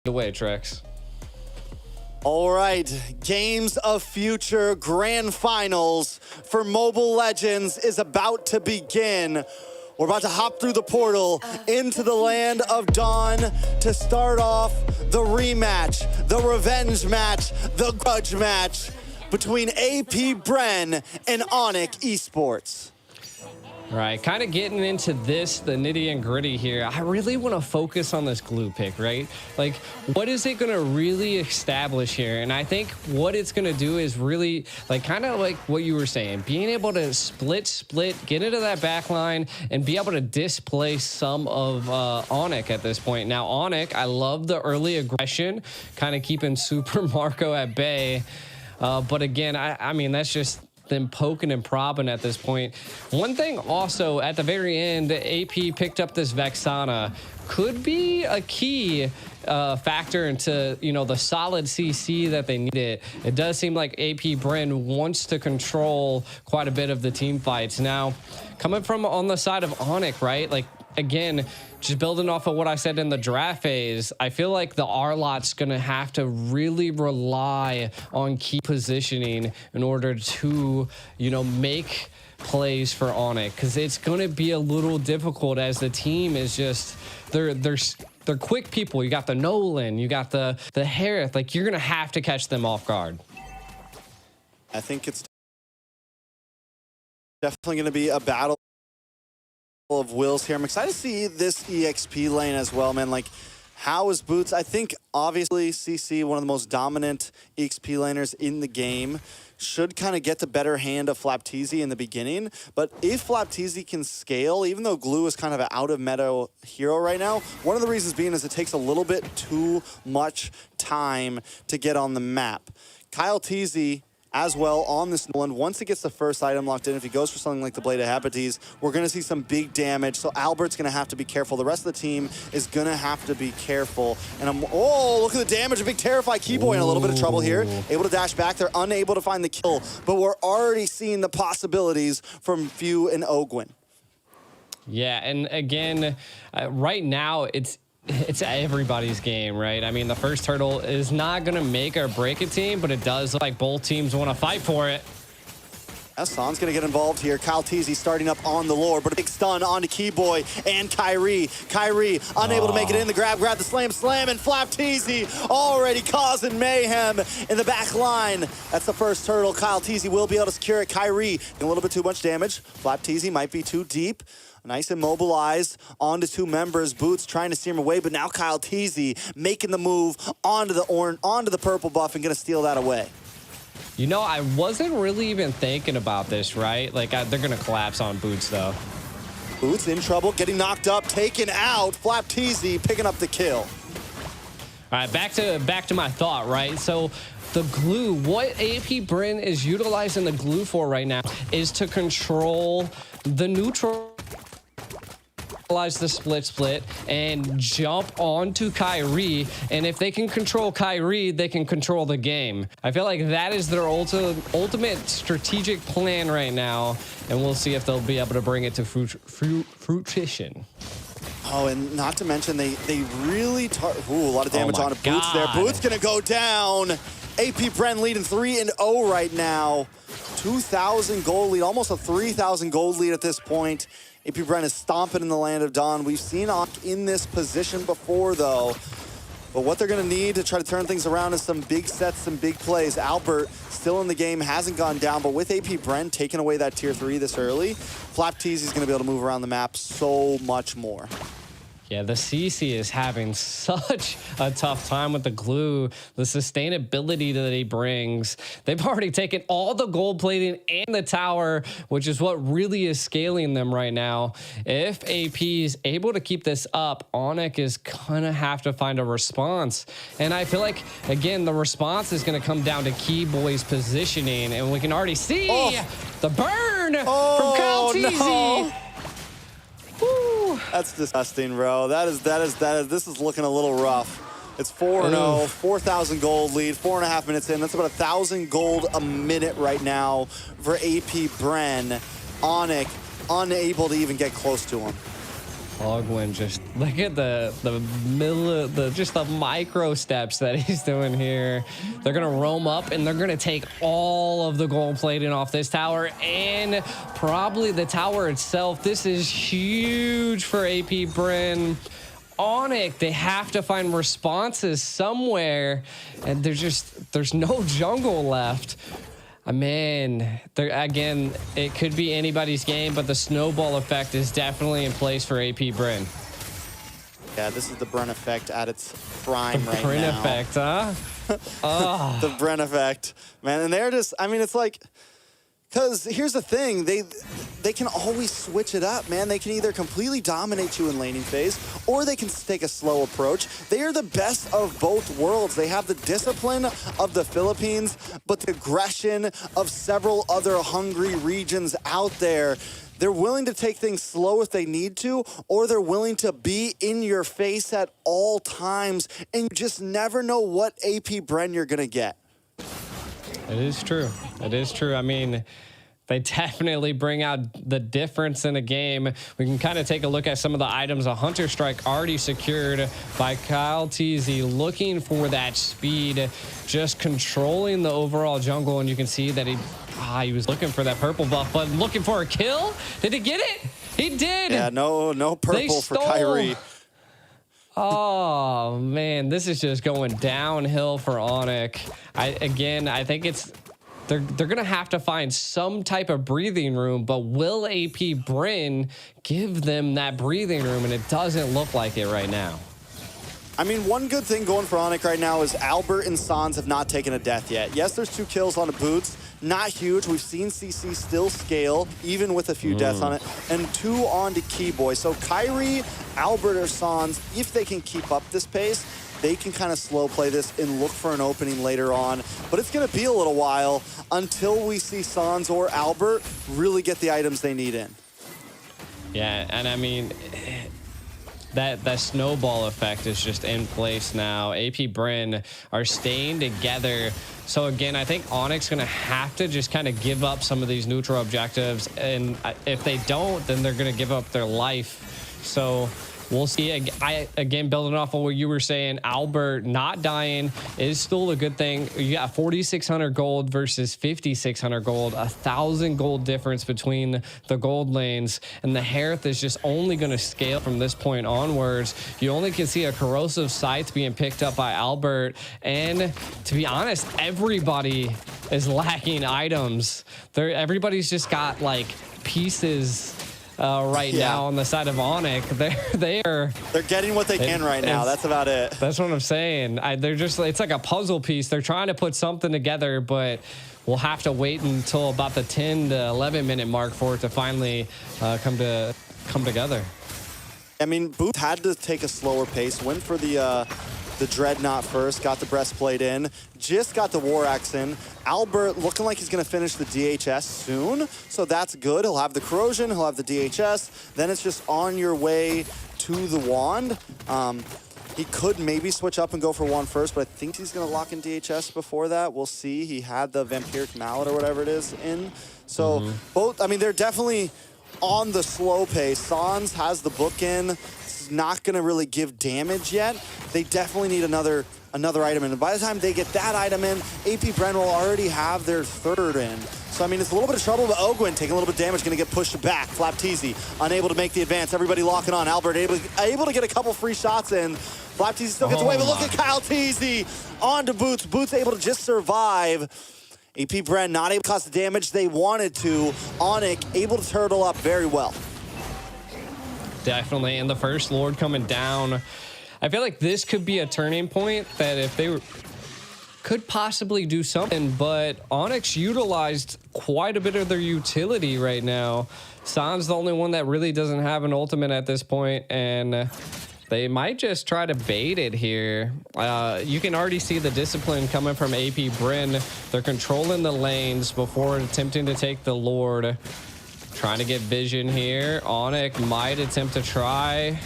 Away, Trex. All right, Games of Future Grand Finals for Mobile Legends is about to begin. We're about to hop through the portal into the land of Dawn to start off the rematch, the revenge match, the grudge match between AP BREN and ONIC Esports. Right, kind of getting into this, the nitty and gritty here. I really want to focus on this glue pick, right? Like, what is it going to really establish here? And I think what it's going to do is really, like, kind of like what you were saying, being able to split, get into that back line, and be able to displace some of ONIC at this point. Now, ONIC, I love the early aggression, kind of keeping Super Marco at bay. But again, I mean, that's just them poking and propping at this point. One thing also at the very end, AP picked up this Vexana. Could be a key factor into, you know, the solid CC that they needed. It does seem like AP BREN wants to control quite a bit of the team fights. Now, coming from on the side of ONIC, right? Like, again, just building off of what I said in the draft phase, I feel like the R-Lot's going to have to really rely on key positioning in order to, you know, make plays for ONIC, because it's going to be a little difficult as the team is just, they're quick people. You got the Nolan, you got the Harith. Like, you're going to have to catch them off guard. I think it's definitely going to be a battle of wills here. I'm excited to see this EXP lane as well, man. Like, how is Boots? I think obviously CC, one of the most dominant EXP laners in the game, should kind of get the better hand of Flapteezy in the beginning. But if Flapteezy can scale, even though Glue is kind of an out of meta hero right now, one of the reasons being is it takes a little bit too much time to get on the map. Kyle Teasy as well on this Nolan. Once it gets the first item locked in, if he goes for something like the Blade of Hepates, we're going to see some big damage. So Albert's going to have to be careful. The rest of the team is going to have to be careful. And oh, look at the damage. A big Terrify Keyboy in a little bit of trouble here. Able to dash back. They're unable to find the kill, but we're already seeing the possibilities from Few and Ogwyn. Yeah, and again, right now it's everybody's game, right? I mean, the first turtle is not going to make or break a team, but it does look like both teams want to fight for it. Hassan's going to get involved here. Kyle Teasy starting up on the lore, but a big stun onto Keyboy and Kyrie. Kyrie unable to make it in. The grab the slam, and Flapteezy already causing mayhem in the back line. That's the first turtle. Kyle Teasy will be able to secure it. Kyrie, a little bit too much damage. Flapteezy might be too deep. Nice immobilized onto two members. Boots trying to steer him away, but now Kyle Teasy making the move onto the purple buff and gonna steal that away. You know, I wasn't really even thinking about this, right? Like, they're gonna collapse on Boots though. Boots in trouble, getting knocked up, taken out. Flapteezy picking up the kill. All right, back to my thought, right? So the glue, what AP BREN is utilizing the glue for right now is to control the neutral, the split and jump onto Kyrie, and if they can control Kyrie, they can control the game. I feel like that is their ultimate strategic plan right now, and we'll see if they'll be able to bring it to fruition. Oh, and not to mention they really a lot of damage on Boots there. Boots gonna go down. AP BREN leading 3-0 right now. 2,000 gold lead, almost a 3,000 gold lead at this point. AP BREN is stomping in the land of Dawn. We've seen ONIC in this position before, though. But what they're going to need to try to turn things around is some big sets, some big plays. Albert still in the game, hasn't gone down, but with AP BREN taking away that tier 3 this early, Flapteezy is going to be able to move around the map so much more. Yeah, the CC is having such a tough time with the glue, the sustainability that he brings. They've already taken all the gold plating and the tower, which is what really is scaling them right now. If AP is able to keep this up, ONIC is gonna have to find a response. And I feel like, again, the response is gonna come down to Keyboy's positioning, and we can already see the burn from Kyle Teasy. No. That's disgusting, bro. This is looking a little rough. It's 4-0, 4,000 gold lead, 4.5 minutes in. That's about 1,000 gold a minute right now for AP BREN. ONIC unable to even get close to him. Ogwin, just look at the middle of the micro steps that he's doing here. They're gonna roam up and they're gonna take all of the gold plating off this tower and probably the tower itself. This is huge for AP BREN. ONIC, they have to find responses somewhere, and there's no jungle left. Man, again, it could be anybody's game, but the snowball effect is definitely in place for AP BREN. Yeah, this is the BREN effect at its prime right now. BREN effect, huh? Oh. The BREN effect, man. And they're just, I mean, it's like, because here's the thing, they can always switch it up, man. They can either completely dominate you in laning phase, or they can take a slow approach. They are the best of both worlds. They have the discipline of the Philippines, but the aggression of several other hungry regions out there. They're willing to take things slow if they need to, or they're willing to be in your face at all times, and you just never know what AP BREN you're gonna get. It is true. It is true. I mean, they definitely bring out the difference in a game. We can kind of take a look at some of the items. A Hunter Strike already secured by Kyle TZ, looking for that speed, just controlling the overall jungle. And you can see that he was looking for that purple buff, but looking for a kill. Did he get it? He did. Yeah, no purple for Kyrie. Oh man, this is just going downhill for ONIC. I think they're gonna have to find some type of breathing room, but will AP BREN give them that breathing room? And it doesn't look like it right now. I mean, one good thing going for ONIC right now is Albert and Sans have not taken a death yet. Yes, there's 2 kills on the Boots. Not huge. We've seen CC still scale, even with a few deaths on it. And 2 on to Keyboy. So Kyrie, Albert, or Sans, if they can keep up this pace, they can kind of slow play this and look for an opening later on. But it's going to be a little while until we see Sans or Albert really get the items they need in. Yeah, and I mean, that snowball effect is just in place now. AP BREN are staying together. So again, I think ONIC's gonna have to just kind of give up some of these neutral objectives, and if they don't, then they're gonna give up their life. So we'll see. Again, building off of what you were saying, Albert not dying is still a good thing. You got 4,600 gold versus 5,600 gold, 1,000 gold difference between the gold lanes, and the Hearth is just only going to scale from this point onwards. You only can see a corrosive scythe being picked up by Albert, and to be honest, everybody is lacking items. Everybody's just got like pieces right now on the side of ONIC. They're getting what they can right now. That's about it. That's what I'm saying. It's like a puzzle piece. They're trying to put something together, but we'll have to wait until about the 10 to 11 minute mark for it to finally come together. I mean, Booth had to take a slower pace, went for the Dreadnought first, got the breastplate in, just got the War Axe in. Albert looking like he's going to finish the DHS soon, so that's good. He'll have the Corrosion, he'll have the DHS, then it's just on your way to the Wand. He could maybe switch up and go for one first, but I think he's going to lock in DHS before that. We'll see. He had the Vampiric Mallet or whatever it is in. So both, I mean, they're definitely on the slow pace. Sans has the book in. Not going to really give damage yet. They definitely need another item in. And by the time they get that item in, AP BREN will already have their 3rd in. So, I mean, it's a little bit of trouble, but Ogwin taking a little bit of damage, going to get pushed back. Flap TZ unable to make the advance. Everybody locking on. Albert able to get a couple free shots in. Flap TZ still gets away, but look at Kyle TZ on to Boots. Boots able to just survive. AP BREN not able to cause the damage they wanted to. ONIC able to turtle up very well. Definitely, and the first Lord coming down. I feel like this could be a turning point that if they could possibly do something, but ONIC utilized quite a bit of their utility right now. Sans the only one that really doesn't have an ultimate at this point, and they might just try to bait it here. You can already see the discipline coming from AP BREN. They're controlling the lanes before attempting to take the Lord. Trying to get vision here. ONIC might attempt to try.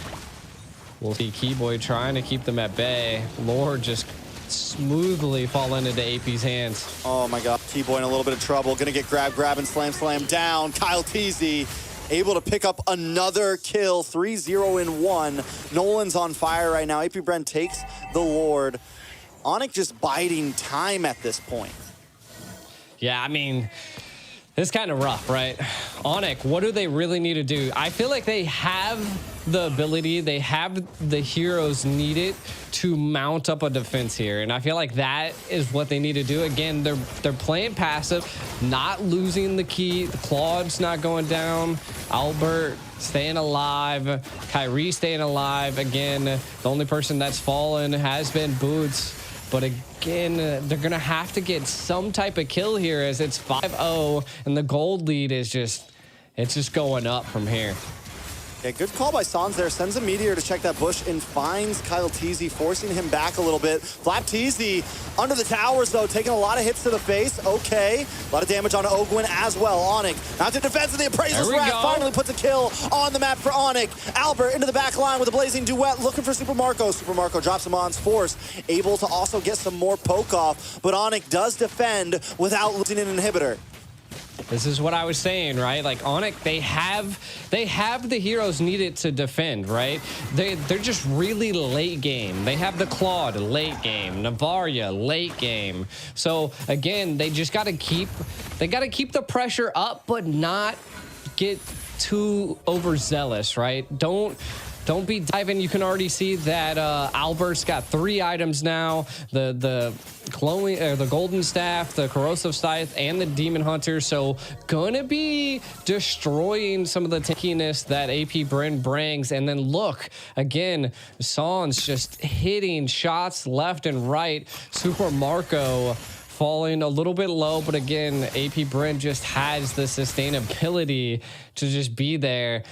We'll see Keyboy trying to keep them at bay. Lord just smoothly falling into AP's hands. Oh my God, Keyboy in a little bit of trouble. Gonna get grab, and slam down. Kyle TZ able to pick up another kill, 3-0 in 1. Nolan's on fire right now. AP BREN takes the Lord. ONIC just biding time at this point. Yeah, I mean, it's kind of rough, right? ONIC, what do they really need to do? I feel like they have the ability, they have the heroes needed to mount up a defense here, and I feel like that is what they need to do. Again, they're playing passive, not losing the key. The Claude's not going down. Albert staying alive. Kyrie staying alive. Again, the only person that's fallen has been Boots. But again, they're going to have to get some type of kill here as it's 5-0 and the gold lead is just, it's just going up from here. Yeah, good call by Sans there. Sends a Meteor to check that bush and finds Kyle Teasy, forcing him back a little bit. Flap Teasy under the towers, though, taking a lot of hits to the face. Okay. A lot of damage on Ogwin as well. ONIC now to defense of the Appraiser's Wrath. Finally puts a kill on the map for ONIC. Albert into the back line with a blazing duet, looking for Super Marco. Super Marco drops him on Force, able to also get some more poke off. But ONIC does defend without losing an inhibitor. This is what I was saying, right? Like ONIC, they have the heroes needed to defend, right? They're just really late game. They have the Claude late game, Navaria late game. So again, they just got to keep the pressure up, but not get too overzealous, right? Don't be diving. You can already see that Albert's got 3 items now: the glowing, the golden staff, the corrosive scythe, and the demon hunter. So gonna be destroying some of the tankiness that AP BREN brings. And then look again, Sans just hitting shots left and right. Super Marco falling a little bit low, but again, AP BREN just has the sustainability to just be there.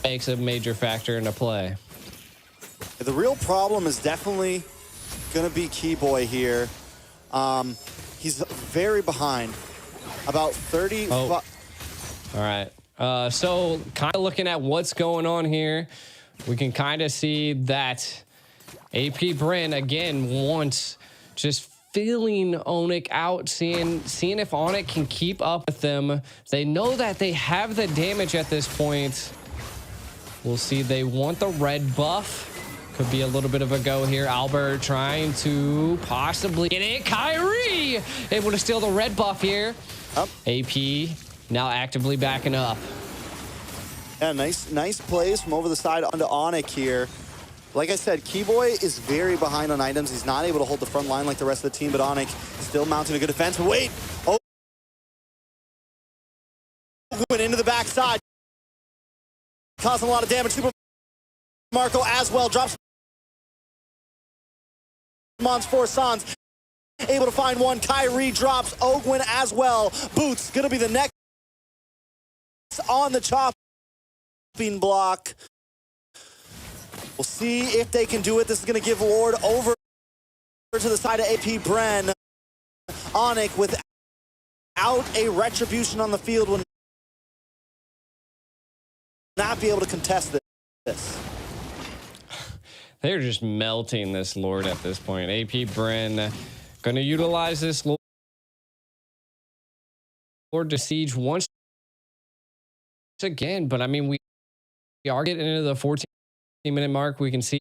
Makes a major factor into play. The real problem is definitely going to be Keyboy here. He's very behind. About 30. Oh. All right. So kind of looking at what's going on here, we can kind of see that AP BREN again wants just feeling ONIC out, seeing if ONIC can keep up with them. They know that they have the damage at this point. We'll see. They want the red buff. Could be a little bit of a go here. Albert trying to possibly get it. Kyrie able to steal the red buff here. AP now actively backing up. Yeah, nice plays from over the side onto ONIC here. Like I said, Keyboy is very behind on items. He's not able to hold the front line like the rest of the team, but ONIC still mounting a good defense. But wait! Oh, went into the backside. Causing a lot of damage. Super Marco as well drops Mons for Sans. Able to find one. Kyrie drops Ogwin as well. Boots gonna be the next on the chopping block. We'll see if they can do it. This is gonna give Lord over to the side of AP BREN. ONIC without a retribution on the field will not be able to contest this. They're just melting this Lord at this point. AP BREN going to utilize this Lord to siege once again. But I mean, we are getting into the 14-minute mark. We can see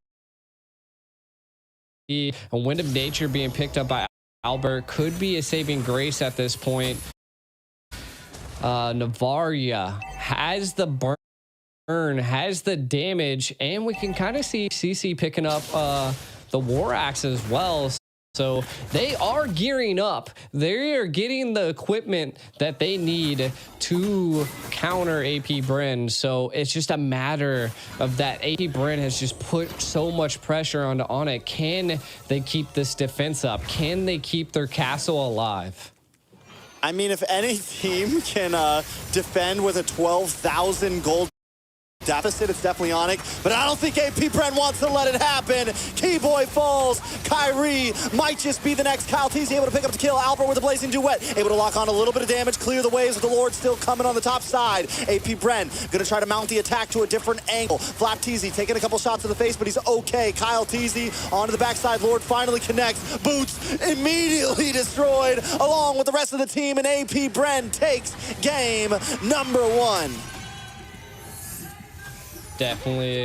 a Wind of Nature being picked up by Albert. Could be a saving grace at this point. Navaria has the burn, has the damage, and we can kind of see CC picking up the War Axe as well. So they are gearing up. They are getting the equipment that they need to counter AP BREN. So it's just a matter of that AP BREN has just put so much pressure onto ONIC. Can they keep this defense up? Can they keep their castle alive? I mean, if any team can defend with a 12,000 gold deficit. It's definitely ONIC, but I don't think AP BREN wants to let it happen. Keyboy falls. Kyrie might just be the next. Kyle Teasy able to pick up the kill. Albert with a blazing duet, able to lock on a little bit of damage, clear the waves with the Lord still coming on the top side. AP BREN gonna try to mount the attack to a different angle. Flap Teasy taking a couple shots to the face, but he's okay. Kyle Teasy onto the backside. Lord finally connects. Boots immediately destroyed along with the rest of the team, and AP BREN takes game number 1. Definitely